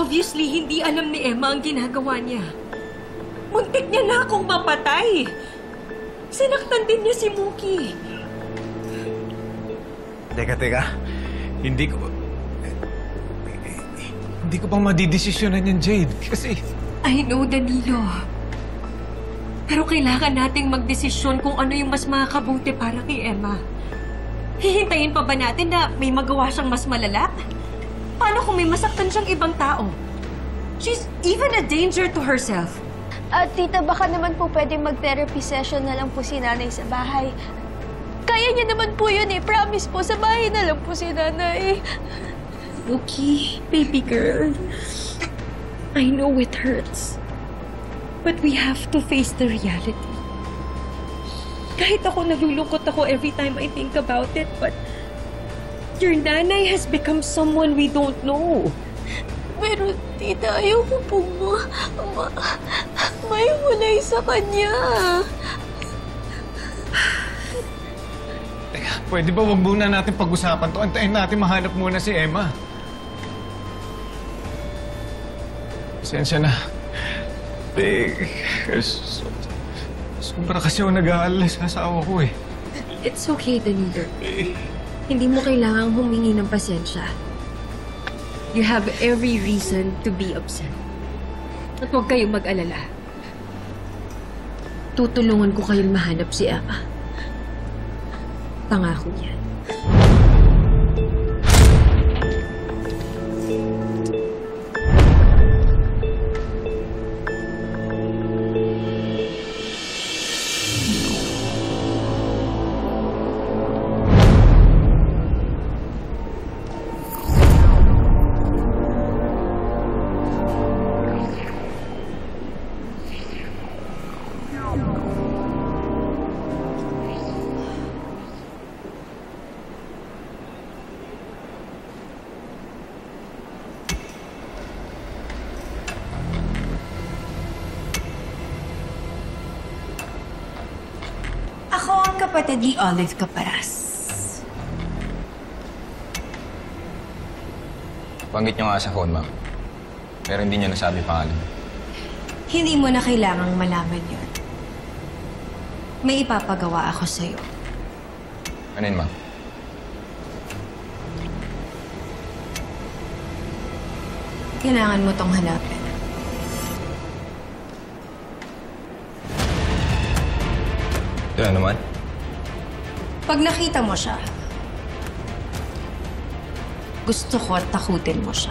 Obviously, hindi alam ni Emma ang ginagawa niya. Muntik niya na akong mapatay. Sinaktan din niya si Mookie. Teka. Hindi ko pang madidesisyonan yan, Jade. Kasi... I know, Danilo. Pero kailangan nating magdesisyon kung ano yung mas makakabuti para kay Emma. Hihintayin pa ba natin na may magawa siyang mas malala? Paano kung may masaktan siyang ibang tao? She's even a danger to herself. Tita, baka naman po pwedeng mag-therapy session na lang po si nanay sa bahay. Kaya niya naman po yun eh. Promise po, sa bahay na lang po si nanay. Okay, baby girl. I know it hurts. But we have to face the reality. Kahit ako nalulungkot ako every time I think about it, but your nanay has become someone we don't know. Pero, tita, ayoko po may mulay sa kanya. Teka, pwede ba wag muna natin pag-usapan to? Antayin natin mahanap muna si Emma. Pasensya na. Sobra kasi ako nag-aalala sa asawa ko eh. It's okay, Danilo. Hindi mo kailangang humingi ng pasensya. You have every reason to be upset. At huwag kayong mag-alala. Tutulungan ko kayong mahanap si Emma. Pangako niyan. Ako ang kapatid ni Olive Caparas. Banggit niyo nga sa phone, ma'am. Pero hindi niyo nasabi pangalan. Hindi mo na kailangang malaman yun. May ipapagawa ako sa'yo. Ano yun, ma'am? Kailangan mo tong hanapin. Ito naman? Pag nakita mo siya, gusto ko takutin mo siya.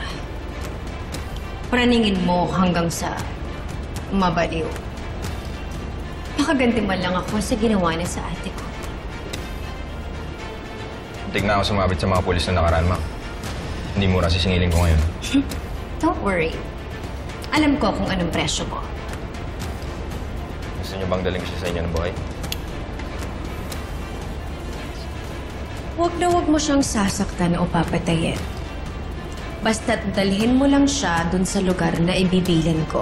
Praningin mo hanggang sa mabaliw. Makaganti man lang ako sa ginawa niya sa ate ko. Muntik na ako sumabit sa mga pulis na nakaraan, ma'am. Hindi mura sisingilin ko ngayon. Don't worry. Alam ko kung anong presyo mo. Gusto niyo bang daling siya sa inyo ng buhay? Huwag na huwag mo siyang sasaktan o papatayin. Basta't dalhin mo lang siya dun sa lugar na ibibilan ko.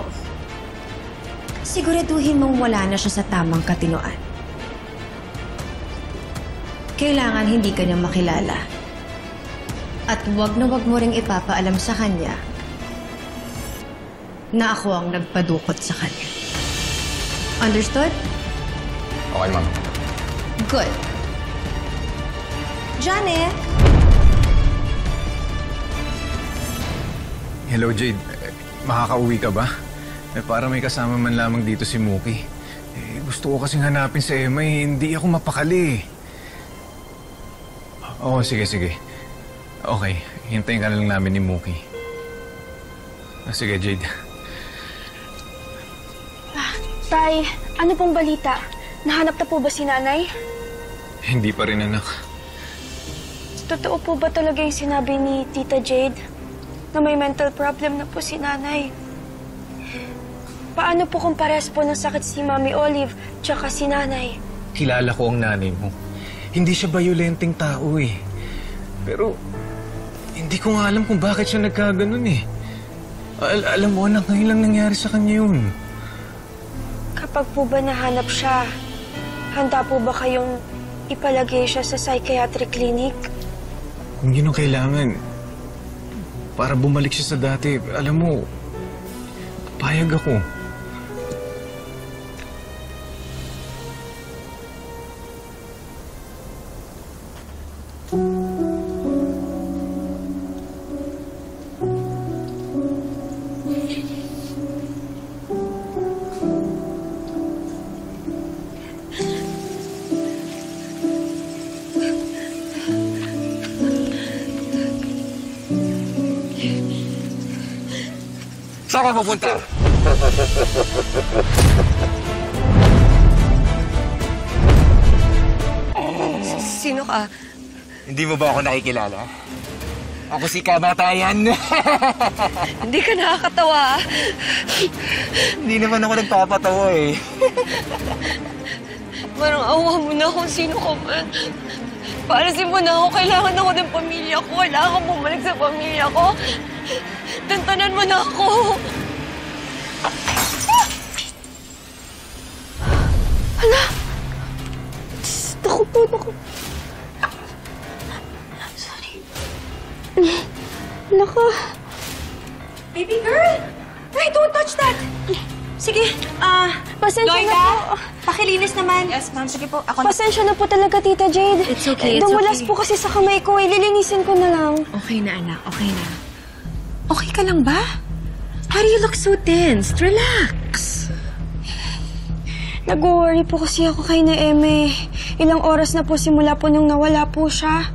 Siguraduhin mong wala na siya sa tamang katinoan. Kailangan hindi ka niya makilala. At huwag na huwag mo ring ipapaalam sa kanya na ako ang nagpadukot sa kanya. Understood? Okay, ma'am. Good. Janet! Hello, Jade. Makakauwi ka ba? Para may kasama man lamang dito si Mookie. Gusto ko kasing hanapin si Emma hindi ako mapakali. Oo, sige. Okay, hintayin ka na lang namin ni Mookie. Sige, Jade. Tay, ano pong balita? Nahanap na po ba si nanay? Hindi pa rin, anak. Totoo po ba talaga yung sinabi ni Tita Jade na may mental problem na po si nanay? Paano po kung pares po ng sakit si Mami Olive tsaka si nanay? Kilala ko ang nanay mo. Hindi siya bayolenteng tao eh. Pero hindi ko nga alam kung bakit siya nagkaganon eh. Alam mo, anak, ngayon lang nangyari sa kanya yun. Kapag po ba nahanap siya, handa po ba kayong ipalagay siya sa psychiatric clinic? Kung yun ang kailangan, para bumalik siya sa dati. Alam mo, papayag ako. Saan ka pupunta? Sino ka? Hindi mo ba ako nakikilala? Ako si Kamatayan. Hindi ka nakakatawa. Hindi naman ako nagpapatawa eh. Parang awa mo na kung sino ka man. Paalasin mo na ako. Kailangan ako ng pamilya ko. Kailangan ko bumalik sa pamilya ko. Tantanan mo na ako. Hala! Naku po, naku. Sorry. Naku. Baby girl! Hey, don't touch that! Sige, Pasensya Lloyda, na po. pakilinis naman. Yes, ma'am. Sige po, ako Pasensya na po talaga, Tita Jade. It's okay, it's Dumulas okay. po kasi sa kamay ko. Ililinisin ko na lang. Okay na, anak. Okay na. Okay ka lang ba? Why do you look so tense? Relax. Nag-worry po kasi ako kay na Eme. Ilang oras na po simula po nung nawala po siya.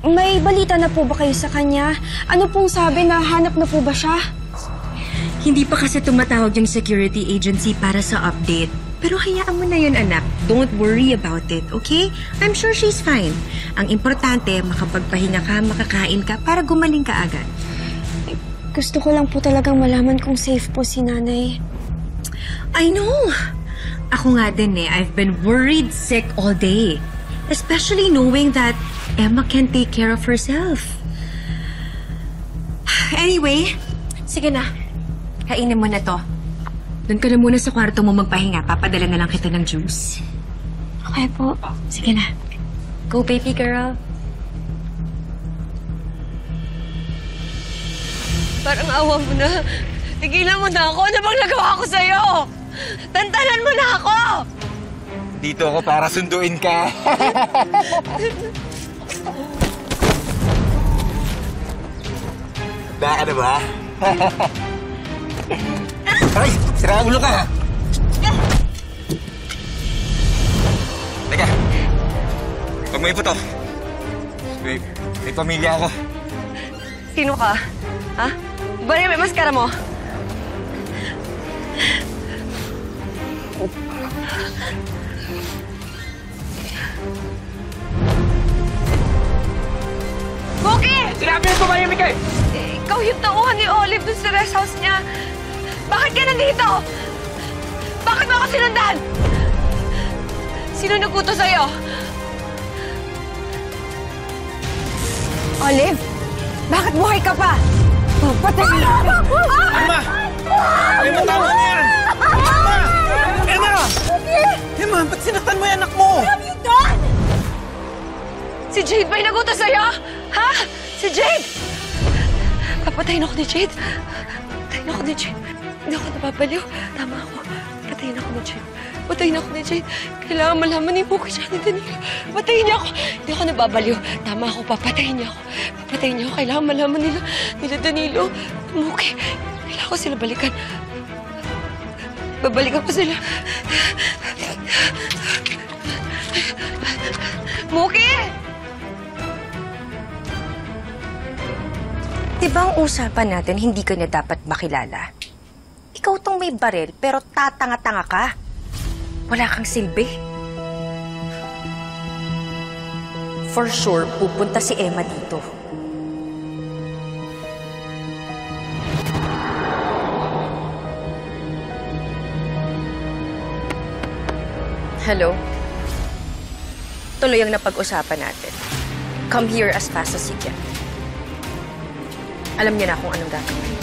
May balita na po ba kayo sa kanya? Ano pong sabi, nahanap na po ba siya? Hindi pa kasi tumatawag yung security agency para sa update. Pero hayaan mo na yun, anak. Don't worry about it, okay? I'm sure she's fine. Ang importante, makapagpahinga ka, makakain ka, para gumaling ka agad. Gusto ko lang po talagang malaman kung safe po si nanay. I know! Ako nga din eh. I've been worried sick all day. Especially knowing that Emma can take care of herself. Anyway, sige na. Kainin mo na to. Doon ka na muna sa kwarto mo magpahinga. Papadala na lang kita ng juice. Okay po. Sige na. Go, baby girl. Parang awa mo na. Tigilan mo na ako. Ano bang nagawa ko sa'yo? Tantanan mo na ako! Dito ako para sunduin ka. Handa ka na ba? Ay! Sira ulo ka! Teka! Huwag mo iputo. May pamilya ako. Sino ka? Ha? Bali, may maskara mo? Boki! Sinabi mo tumahimik eh! Ikaw yung tauhan ni Olive dun sa rest house niya. Bakit ka nandito? Bakit mo ako sinundan? Sino nagkuto sa'yo? Olive, bakit buhay ka pa? Papatayin ka! Emma! Emma, tama na yan! Emma! Emma! Emma, ba't sinaktan mo yung anak mo? Si Jade ba yung nagutos sa'yo? Ha? Si Jade! Papatayin ako ni Jade. Papatayin ako ni Jade. Hindi ako nababaliw. Tama ako. Patayin ako ni Jade. Patayin ako ni Jade. Kailangan malaman ni Muki siya ni Danilo. Patayin niya ako. Hindi ako nababaliw. Tama ako. Papatayin niya ako. Papatayin niya ako. Kailangan malaman nila Danilo. Muki. Kailangan ko sila balikan. Babalikan ko sila. Muki! Diba ang usapan natin, hindi ka niya dapat makilala? Ikaw tong may baril, pero tatanga-tanga ka. Wala kang silbi. For sure, pupunta si Emma dito. Hello? Tuloy ang napag-usapan natin. Come here as fast as you can. Alam niya na kung anong gagawin.